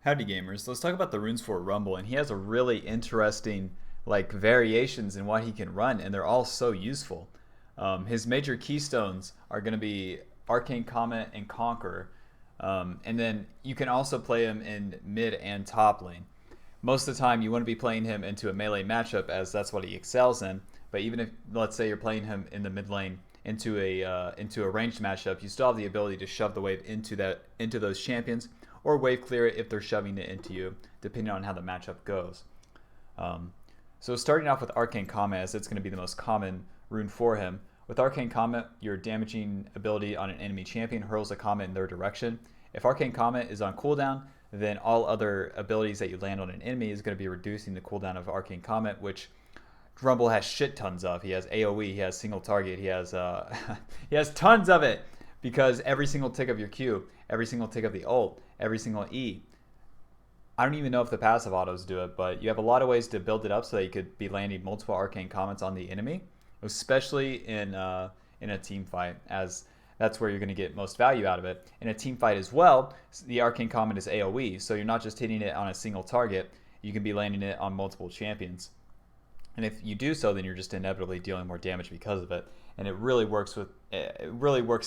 Howdy gamers, let's talk about the runes for Rumble, and he has a really interesting variations in what he can run, and they're all so useful. His major keystones are going to be Arcane Comment and Conqueror, and then you can also play him in mid and top lane. Most of the time you want to be playing him into a melee matchup as that's what he excels in, but even if, let's say, you're playing him in the mid lane into a ranged matchup, you still have the ability to shove the wave into those champions, or wave clear it if they're shoving it into you, depending on how the matchup goes. So starting off with Arcane Comment, as it's going to be the most common rune for him. With Arcane Comment, your damaging ability on an enemy champion hurls a comment in their direction. If Arcane Comment is on cooldown, then all other abilities that you land on an enemy is going to be reducing the cooldown of Arcane Comment, which Rumble has shit tons of. He has AoE, he has single target, he has he has tons of it, because every single tick of your Q, every single tick of the ult, every single E. I don't even know if the passive autos do it, but you have a lot of ways to build it up so that you could be landing multiple Arcane Comments on the enemy, especially in a team fight, as that's where you're going to get most value out of it. In a team fight as well, the Arcane Comment is AoE, so you're not just hitting it on a single target, you can be landing it on multiple champions. And if you do so, then you're just inevitably dealing more damage because of it. And it really works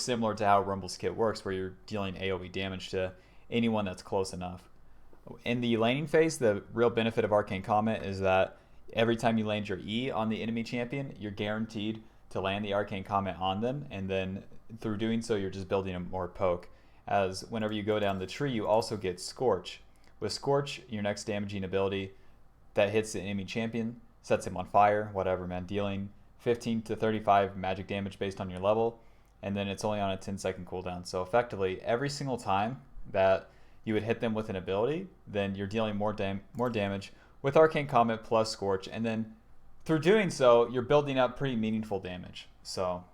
similar to how Rumble's kit works, where you're dealing AoE damage to anyone that's close enough. In the laning phase, the real benefit of Arcane Comment is that every time you land your E on the enemy champion, you're guaranteed to land the Arcane Comment on them, and then through doing so, you're just building a more poke. As whenever you go down the tree, you also get Scorch. With Scorch, your next damaging ability that hits the enemy champion sets him on fire, whatever, man, dealing 15 to 35 magic damage based on your level, and then it's only on a 10-second cooldown. So effectively, every single time that you would hit them with an ability, then you're dealing more damage with Arcane Comment plus Scorch, and then through doing so, you're building up pretty meaningful damage. So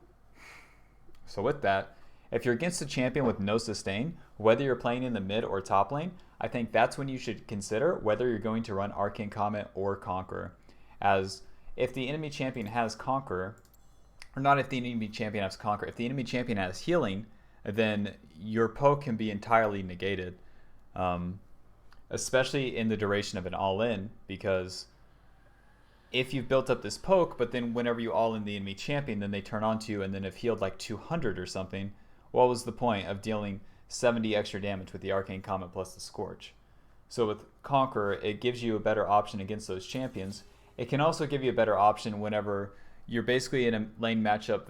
with that, if you're against a champion with no sustain, whether you're playing in the mid or top lane, I think that's when you should consider whether you're going to run Arcane Comment or Conqueror. As if the enemy champion has Conqueror, or not if the enemy champion has Conqueror, if the enemy champion has healing, then your poke can be entirely negated, especially in the duration of an all-in, because if you've built up this poke, but then whenever you all-in the enemy champion, then they turn onto you and then have healed like 200 or something, what was the point of dealing 70 extra damage with the Arcane Comment plus the Scorch? So with Conqueror, it gives you a better option against those champions. It can also give you a better option whenever you're basically in a lane matchup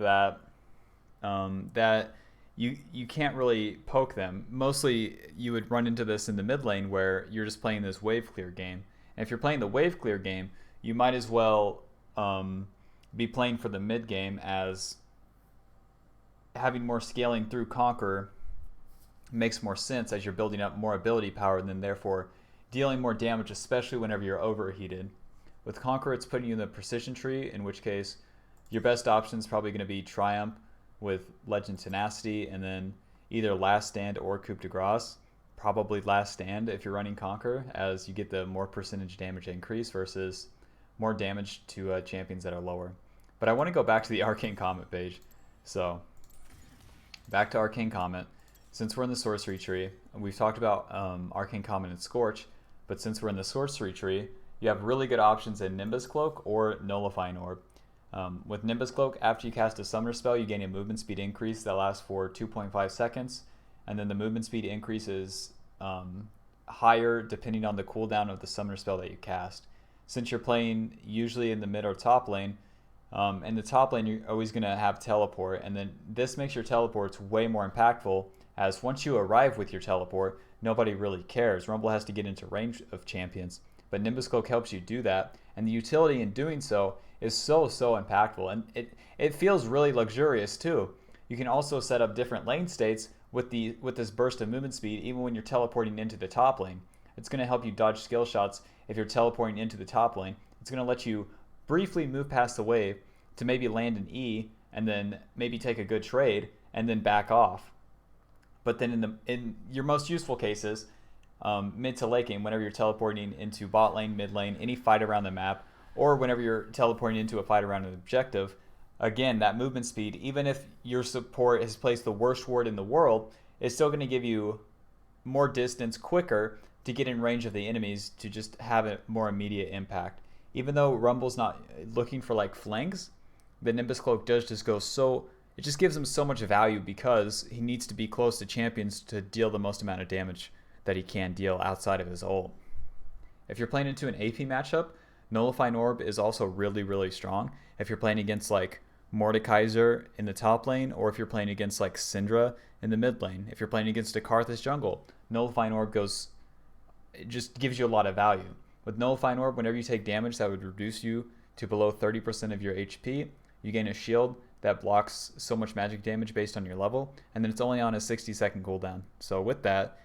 that you can't really poke them. Mostly you would run into this in the mid lane where you're just playing this wave clear game. And if you're playing the wave clear game, you might as well be playing for the mid game, as having more scaling through Conqueror makes more sense as you're building up more ability power and then therefore dealing more damage, especially whenever you're overheated. With Conqueror, it's putting you in the precision tree, in which case your best option is probably going to be Triumph with Legend Tenacity, and then either Last Stand or Coup de Grace. Probably Last Stand if you're running Conqueror, as you get the more percentage damage increase versus more damage to champions that are lower. But I want to go back to the Arcane Comment page. So back to Arcane Comment. Since we're in the sorcery tree, we've talked about Arcane Comment and Scorch, but since we're in the sorcery tree, you have really good options in Nimbus Cloak or Nullifying Orb. With Nimbus Cloak, after you cast a summoner spell, you gain a movement speed increase that lasts for 2.5 seconds, and then the movement speed increases higher depending on the cooldown of the summoner spell that you cast. Since you're playing usually in the mid or top lane, in the top lane you're always going to have teleport, and then this makes your teleports way more impactful, as once you arrive with your teleport, nobody really cares. Rumble has to get into range of champions, but Nimbus Cloak helps you do that, and the utility in doing so is so impactful, and it feels really luxurious too. You can also set up different lane states with this burst of movement speed, even when you're teleporting into the top lane. It's going to help you dodge skill shots if you're teleporting into the top lane. It's going to let you briefly move past the wave to maybe land an E, and then maybe take a good trade, and then back off. But then in your most useful cases, mid to late game, whenever you're teleporting into bot lane, mid lane, any fight around the map, or whenever you're teleporting into a fight around an objective, again, that movement speed, even if your support has placed the worst ward in the world, is still going to give you more distance quicker to get in range of the enemies to just have a more immediate impact. Even though Rumble's not looking for like flanks, the Nimbus Cloak does just go so, it just gives him so much value because he needs to be close to champions to deal the most amount of damage that he can deal outside of his ult. If you're playing into an AP matchup, Nullifying Orb is also really, really strong. If you're playing against like Mordekaiser in the top lane, or if you're playing against like Syndra in the mid lane. If you're playing against a Karthus jungle, Nullifying Orb goes, it just gives you a lot of value. With Nullifying Orb, whenever you take damage that would reduce you to below 30% of your HP, you gain a shield that blocks so much magic damage based on your level, and then it's only on a 60-second cooldown. So with that,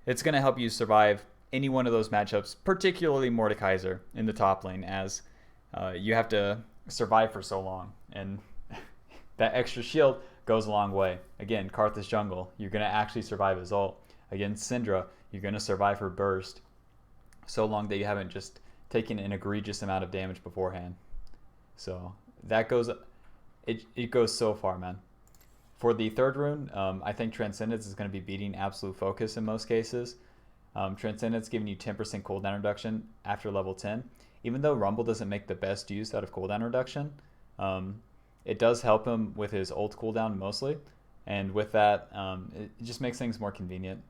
it's going to help you survive any one of those matchups, particularly Mordekaiser in the top lane, as you have to survive for so long. And that extra shield goes a long way. Again, Karthus jungle, you're going to actually survive his ult. Against Syndra, you're going to survive her burst so long that you haven't just taken an egregious amount of damage beforehand. So that goes, it goes so far, man. For the third rune, I think Transcendence is going to be beating Absolute Focus in most cases. Transcendence giving you 10% cooldown reduction after level 10. Even though Rumble doesn't make the best use out of cooldown reduction, it does help him with his ult cooldown mostly. And with that, it just makes things more convenient.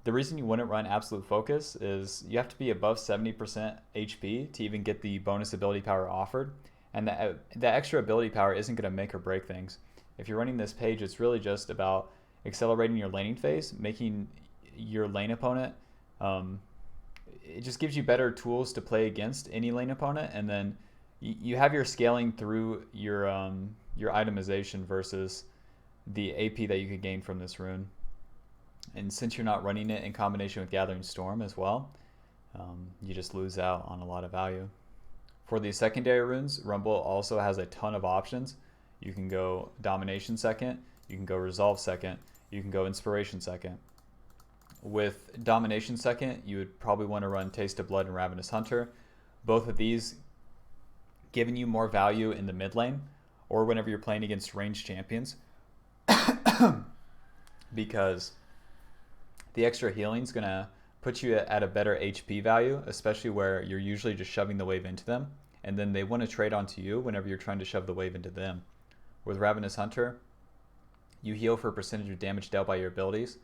The reason you wouldn't run Absolute Focus is you have to be above 70% HP to even get the bonus ability power offered. And that extra ability power isn't going to make or break things. If you're running this page, it's really just about accelerating your laning phase, making your lane opponent, it just gives you better tools to play against any lane opponent, and then you have your scaling through your itemization versus the AP that you could gain from this rune. And since you're not running it in combination with Gathering Storm as well, you just lose out on a lot of value. For the secondary runes, Rumble also has a ton of options. You can go Domination second, you can go Resolve second, you can go Inspiration second. With Domination second, you would probably want to run Taste of Blood and Ravenous Hunter. Both of these giving you more value in the mid lane or whenever you're playing against ranged champions because the extra healing is going to put you at a better HP value, especially where you're usually just shoving the wave into them, and then they want to trade onto you whenever you're trying to shove the wave into them. With Ravenous Hunter, you heal for a percentage of damage dealt by your abilities.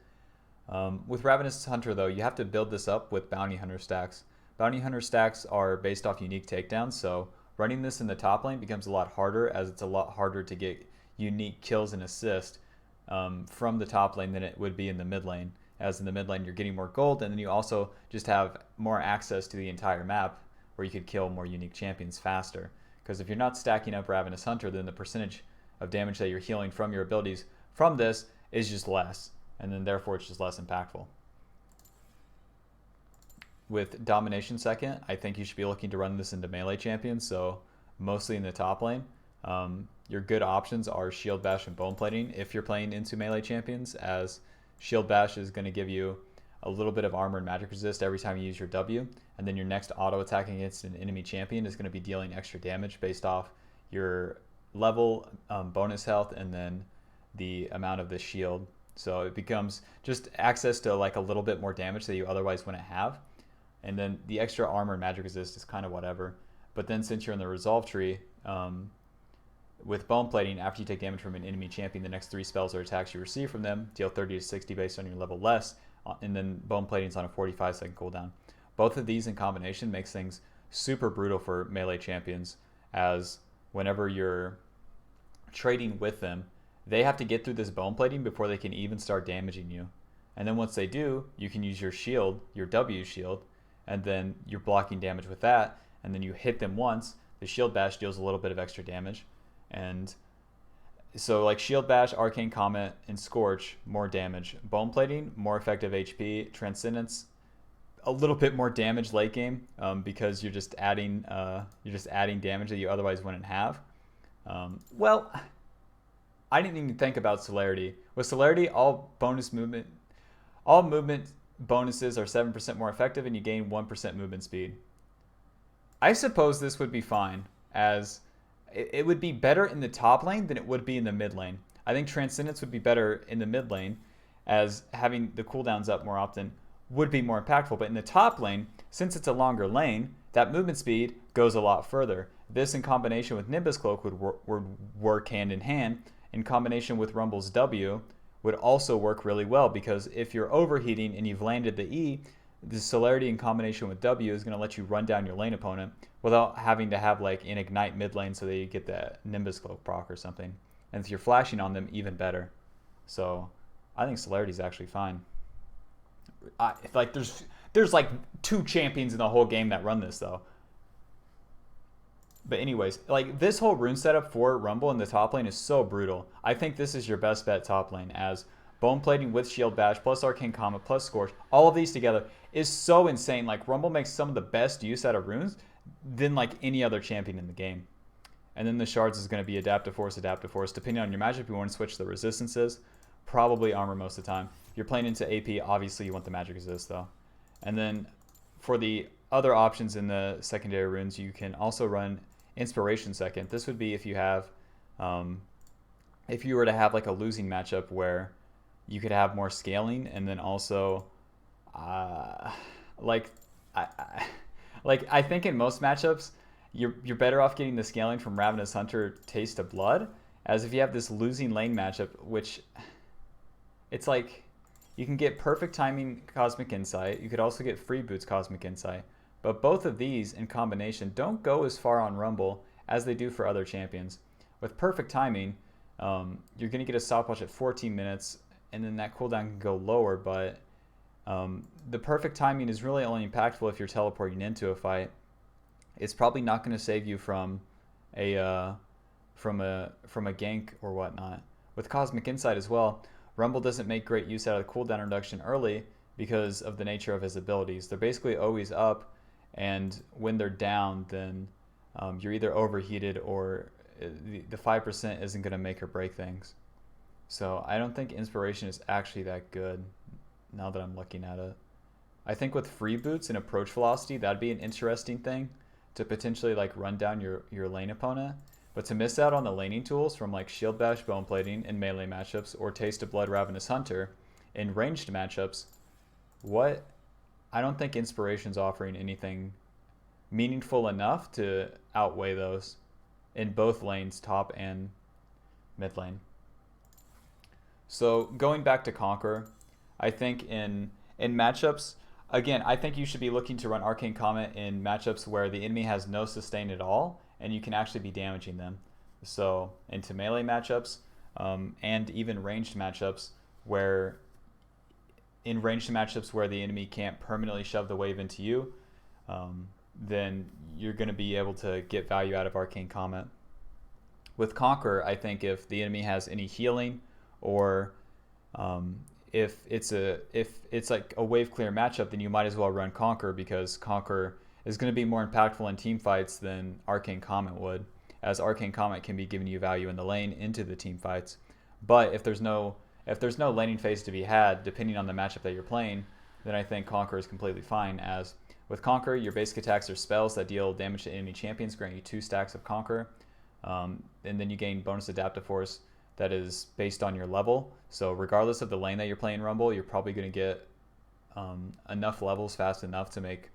With Ravenous Hunter, though, you have to build this up with Bounty Hunter stacks. Bounty Hunter stacks are based off unique takedowns, so running this in the top lane becomes a lot harder, as it's a lot harder to get unique kills and assist from the top lane than it would be in the mid lane. As in the mid lane, you're getting more gold, and then you also just have more access to the entire map where you could kill more unique champions faster. Because if you're not stacking up Ravenous Hunter, then the percentage of damage that you're healing from your abilities from this is just less, and then therefore it's just less impactful. With Domination second, I think you should be looking to run this into melee champions, so mostly in the top lane. Your good options are Shield Bash and Bone Plating if you're playing into melee champions, as Shield Bash is going to give you a little bit of armor and magic resist every time you use your W, and then your next auto attack against an enemy champion is going to be dealing extra damage based off your level, bonus health, and then the amount of the shield. So it becomes just access to like a little bit more damage that you otherwise wouldn't have. And then the extra armor and magic resist is kind of whatever. But then since you're in the resolve tree, with Bone Plating, after you take damage from an enemy champion, the next 3 spells or attacks you receive from them deal 30 to 60 based on your level less, and then Bone Plating's on a 45-second cooldown. Both of these in combination makes things super brutal for melee champions, as whenever you're trading with them, they have to get through this Bone Plating before they can even start damaging you. And then once they do, you can use your shield, your W shield, and then you're blocking damage with that, and then you hit them once, the Shield Bash deals a little bit of extra damage. And so like Shield Bash, Arcane Comment, and Scorch, more damage. Bone Plating, more effective HP. Transcendence, a little bit more damage late game, because you're just adding damage that you otherwise wouldn't have. Well, I didn't even think about Celerity. With Celerity, all movement bonuses are 7% more effective, and you gain 1% movement speed. I suppose this would be fine, as it would be better in the top lane than it would be in the mid lane. I think Transcendence would be better in the mid lane, as having the cooldowns up more often would be more impactful. But in the top lane, since it's a longer lane, that movement speed goes a lot further. This in combination with Nimbus Cloak would work hand in hand. In combination with Rumble's W would also work really well, because if you're overheating and you've landed the E, the celerity in combination with W is going to let you run down your lane opponent without having to have like an ignite mid lane so that you get the Nimbus Cloak proc or something. And if you're flashing on them, even better. So I think celerity is actually fine. Like there's like 2 champions in the whole game that run this though. But anyways, like this whole rune setup for Rumble in the top lane is so brutal. I think this is your best bet top lane, as Bone Plating with Shield Bash plus Arcane Comment plus Scorch, all of these together is so insane. Like Rumble makes some of the best use out of runes than like any other champion in the game. And then the shards is going to be Adaptive Force. Depending on your matchup, you want to switch the resistances. Probably armor most of the time. If you're playing into AP, obviously you want the magic resist though. And then for the other options in the secondary runes, you can also run Inspiration second. This would be if you have, if you were to have like a losing matchup where you could have more scaling, and then also, like I think in most matchups, you're better off getting the scaling from Ravenous Hunter Taste of Blood, as if you have this losing lane matchup, which it's like you can get Perfect Timing Cosmic Insight. You could also get Free Boots Cosmic Insight. But both of these in combination don't go as far on Rumble as they do for other champions. With Perfect Timing, you're going to get a stopwatch at 14 minutes, and then that cooldown can go lower, but the Perfect Timing is really only impactful if you're teleporting into a fight. It's probably not going to save you from a gank or whatnot. With Cosmic Insight as well, Rumble doesn't make great use out of the cooldown reduction early because of the nature of his abilities. They're basically always up, and when they're down, then you're either overheated or the 5% isn't going to make or break things. So I don't think Inspiration is actually that good now that I'm looking at it. I think with Free Boots and Approach Velocity, that'd be an interesting thing to potentially like run down your lane opponent. But to miss out on the laning tools from like Shield Bash, Bone Plating in melee matchups, or Taste of Blood, Ravenous Hunter in ranged matchups, I don't think Inspiration's offering anything meaningful enough to outweigh those in both lanes, top and mid lane. So going back to Conqueror, I think in matchups, again, I think you should be looking to run Arcane Comment in matchups where the enemy has no sustain at all, and you can actually be damaging them. So into melee matchups, and even ranged matchups where the enemy can't permanently shove the wave into you, then you're going to be able to get value out of Arcane Comment. With Conqueror, I think if the enemy has any healing, or if it's like a wave clear matchup, then you might as well run Conqueror, because Conqueror is going to be more impactful in team fights than Arcane Comment would, as Arcane Comment can be giving you value in the lane into the team fights. But if there's no laning phase to be had, depending on the matchup that you're playing, then I think Conqueror is completely fine. As with Conqueror, your basic attacks are spells that deal damage to enemy champions, grant you 2 stacks of Conqueror, and then you gain bonus Adaptive Force that is based on your level. So regardless of the lane that you're playing Rumble, you're probably going to get enough levels fast enough to make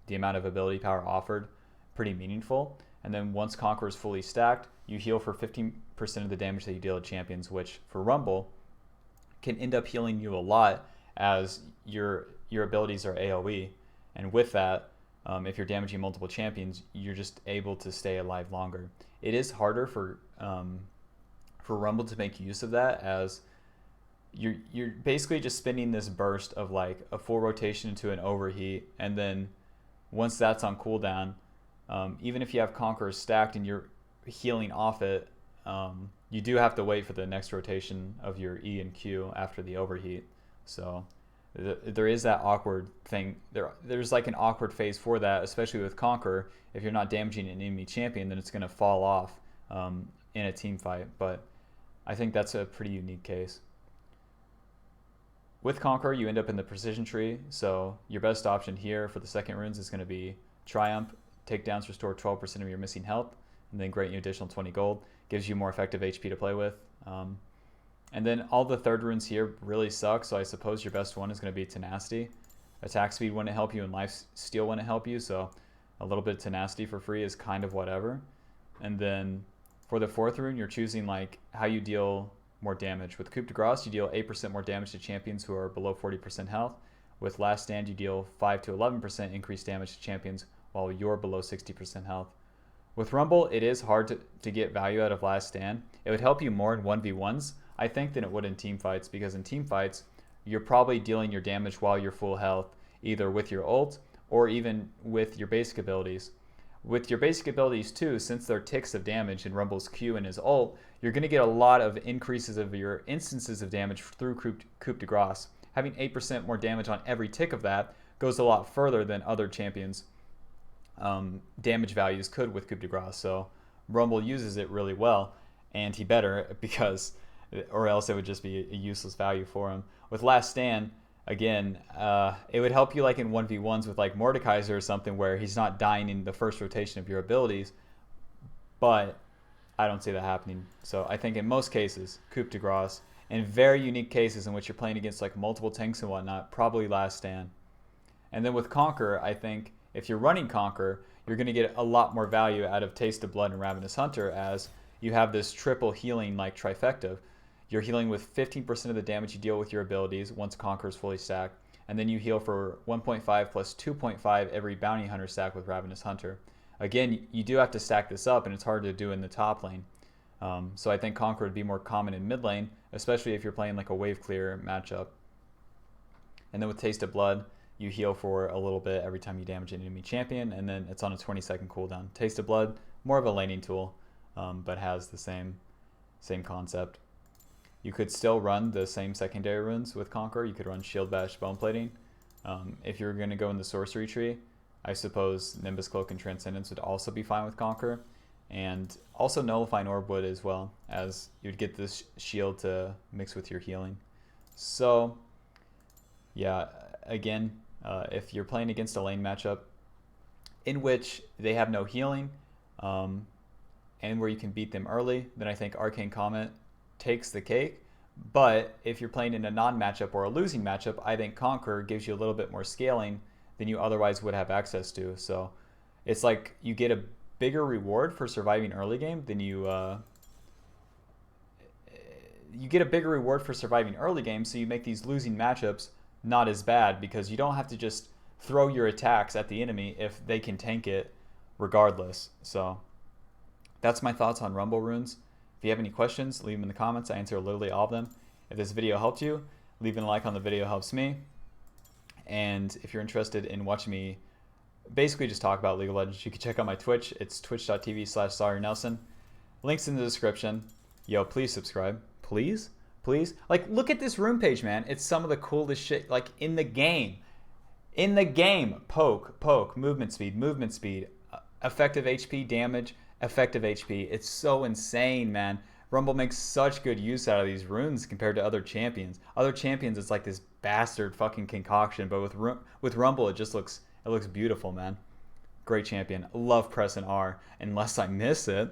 the amount of ability power offered pretty meaningful. And then once Conqueror is fully stacked, you heal for 15% of the damage that you deal to champions, which for Rumble can end up healing you a lot, as your abilities are AoE. And with that, if you're damaging multiple champions, you're just able to stay alive longer. It is harder for Rumble to make use of that, as you're basically just spinning this burst of like a full rotation into an overheat, and then once that's on cooldown, even if you have Conqueror stacked and you're healing off it, you do have to wait for the next rotation of your E and Q after the overheat. So there is that awkward thing. There's like an awkward phase for that, especially with Conqueror. If you're not damaging an enemy champion, then it's going to fall off in a team fight. But I think that's a pretty unique case. With Conqueror, you end up in the precision tree, so your best option here for the second runes is going to be Triumph. Takedowns restore 12% of your missing health, and then grant you additional 20 gold. Gives you more effective HP to play with. And then all the third runes here really suck, so I suppose your best one is going to be Tenacity. Attack speed wouldn't help you and life steal wouldn't help you, so a little bit of tenacity for free is kind of whatever. And then for the fourth rune, you're choosing like how you deal more damage. With Coup de Grace, you deal 8% more damage to champions who are below 40% health. With Last Stand, you deal 5 to 11% increased damage to champions while you're below 60% health. With Rumble, it is hard to get value out of Last Stand. It would help you more in 1v1s, I think, than it would in team fights, because in team fights, you're probably dealing your damage while you're full health, either with your ult or even with your basic abilities. With your basic abilities too, since they're ticks of damage in Rumble's Q and his ult, you're going to get a lot of increases of your instances of damage through Coup de Grace. Having 8% more damage on every tick of that goes a lot further than other champions' damage values could with Coup de Grace. So Rumble uses it really well, and he better, because, or else it would just be a useless value for him. With Last Stand, again, it would help you like in 1v1s with like Mordekaiser or something, where he's not dying in the first rotation of your abilities, but I don't see that happening. So I think in most cases, Coup de Grace. In very unique cases in which you're playing against like multiple tanks and whatnot, probably Last Stand. And then with Conqueror, I think if you're running Conqueror, you're going to get a lot more value out of Taste of Blood and Ravenous Hunter, as you have this triple healing like trifecta. You're healing with 15% of the damage you deal with your abilities once Conqueror is fully stacked, and then you heal for 1.5 plus 2.5 every Bounty Hunter stack with Ravenous Hunter. Again, you do have to stack this up, and it's hard to do in the top lane. So I think Conqueror would be more common in mid lane, especially if you're playing like a wave clear matchup. And then with Taste of Blood, you heal for a little bit every time you damage an enemy champion, and then it's on a 20-second cooldown. Taste of Blood, more of a laning tool, but has the same concept. You could still run the same secondary runes with Conqueror. You could run Shield Bash, Bone Plating. If you're going to go in the sorcery tree, I suppose Nimbus Cloak and Transcendence would also be fine with Conqueror. And also Nullifying Orb would as well, as you'd get this shield to mix with your healing. So, yeah, again, if you're playing against a lane matchup in which they have no healing, and where you can beat them early, then I think Arcane Comment takes the cake. But if you're playing in a non-matchup or a losing matchup, I think Conqueror gives you a little bit more scaling than you otherwise would have access to. So it's like you get a bigger reward for surviving early game than you get a bigger reward for surviving early game, so you make these losing matchups not as bad, because you don't have to just throw your attacks at the enemy if they can tank it regardless. So that's my thoughts on Rumble runes. If you have any questions, leave them in the comments. I answer literally all of them. If this video helped you, leaving a like on the video helps me. And if you're interested in watching me basically just talk about League of Legends, you can check out my Twitch. It's twitch.tv/SawyerNelson. Links in the description. Yo, please subscribe. Please? Please? Like, look at this rune page, man. It's some of the coolest shit, like, in the game. In the game. Poke, movement speed, effective HP, damage, effective HP. It's so insane, man. Rumble makes such good use out of these runes compared to other champions. Other champions, it's like this bastard fucking concoction, but with Rumble, it just looks beautiful, man. Great champion. Love pressing R unless I miss it.